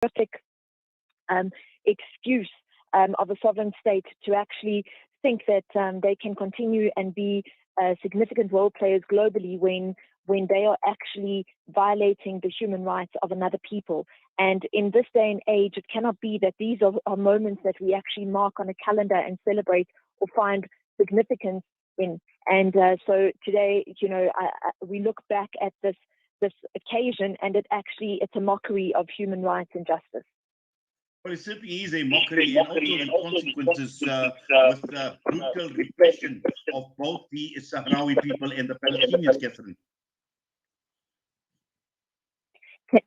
perfect excuse of a sovereign state to actually think that they can continue and be significant role players globally when they are actually violating the human rights of another people. And in this day and age, it cannot be that these are moments that we actually mark on a calendar and celebrate or find significance in. And so today, we look back at this occasion, and it's a mockery of human rights and justice. Well, it certainly is a mockery, and also the consequences with brutal repression of both the Sahrawi people and the Palestinians, Catherine.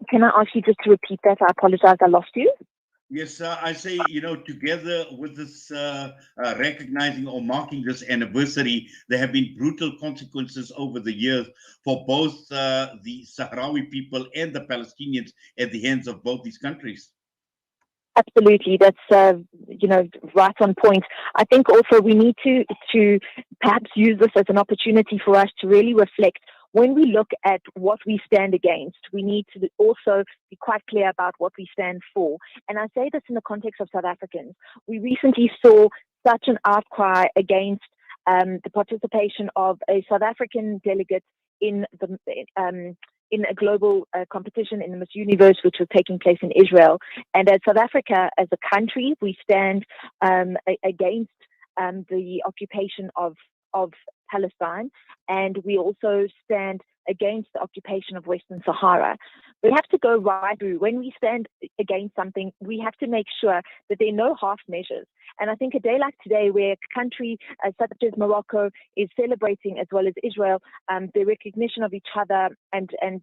Can I ask you just to repeat that? I apologize, I lost you. Yes, I say, together with this recognizing or marking this anniversary, there have been brutal consequences over the years for both the Sahrawi people and the Palestinians at the hands of both these countries. Absolutely, that's right on point. I think also we need to perhaps use this as an opportunity for us to really reflect. When we look at what we stand against, we need to also be quite clear about what we stand for. And I say this in the context of South Africans. We recently saw such an outcry against the participation of a South African delegate in a global competition in the Miss Universe, which was taking place in Israel. And as South Africa, as a country, we stand against the occupation of Palestine, and we also stand against the occupation of Western Sahara. We have to go right through. When we stand against something, we have to make sure that there are no half measures. And I think a day like today, where a country such as Morocco is celebrating, as well as Israel, the recognition of each other and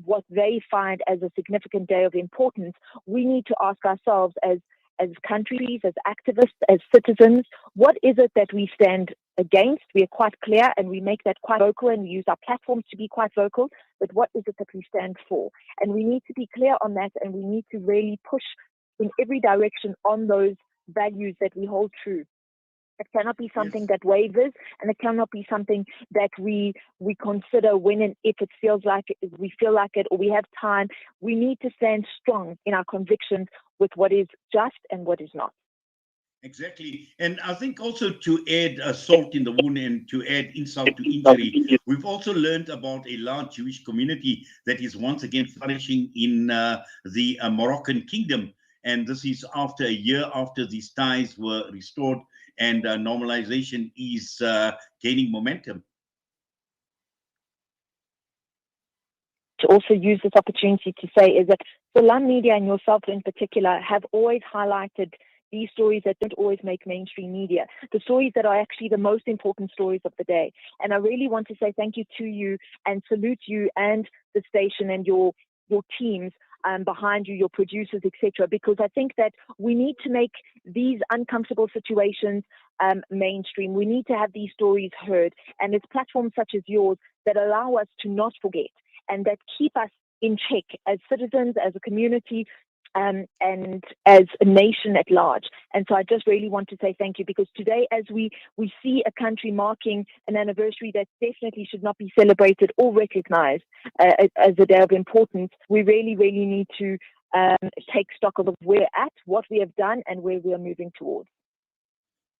what they find as a significant day of importance, we need to ask ourselves as countries, as activists, as citizens, what is it that we stand against? We are quite clear, and we make that quite vocal, and we use our platforms to be quite vocal, but what is it that we stand for? And we need to be clear on that, and we need to really push in every direction on those values that we hold true. It cannot be something that wavers, and it cannot be something that we consider when and if it feels like it, we feel like it, or we have time. We need to stand strong in our convictions with what is just and what is not. Exactly. And I think also to add salt in the wound and to add insult to injury, we've also learned about a large Jewish community that is once again flourishing in the Moroccan kingdom. And this is after a year after these ties were restored, and normalization is gaining momentum. To also use this opportunity to say is that Salam Media and yourself in particular have always highlighted these stories that don't always make mainstream media, the stories that are actually the most important stories of the day. And I really want to say thank you to you and salute you and the station and your teams behind you, your producers, etc., because I think that we need to make these uncomfortable situations mainstream. We need to have these stories heard, and it's platforms such as yours that allow us to not forget and that keep us in check as citizens, as a community, and as a nation at large. And so I just really want to say thank you, because today, as we see a country marking an anniversary that definitely should not be celebrated or recognized as a day of importance, we really, really need to take stock of where we're at, what we have done, and where we are moving towards.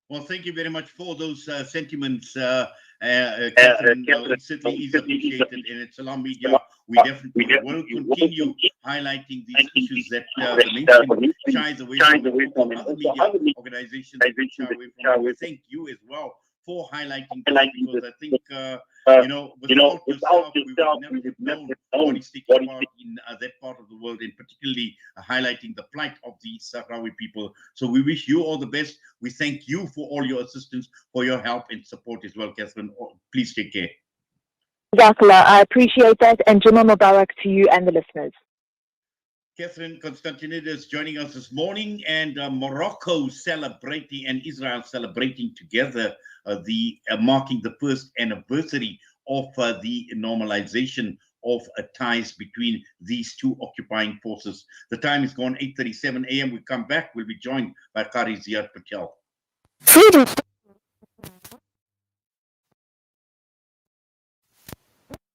Well, thank you very much for those sentiments, Catherine. It certainly is appreciated, and at Salam Media, we definitely will continue highlighting these issues that the mainstream shies away from, other media organizations shy away from. We thank you as well for highlighting this, because I think, without yourself, we would never have known what is taking part in that part of the world, and particularly highlighting the plight of the Sahrawi people. So we wish you all the best. We thank you for all your assistance, for your help and support as well, Catherine. Please take care. Jazakallah, I appreciate that, and Jummah Mubarak to you and the listeners. Catherine Constantinedes joining us this morning, and Morocco celebrating and Israel celebrating together marking the first anniversary of the normalization of ties between these two occupying forces. The time is gone 8:37 a.m. We come back. We'll be joined by Qari Ziad Patel.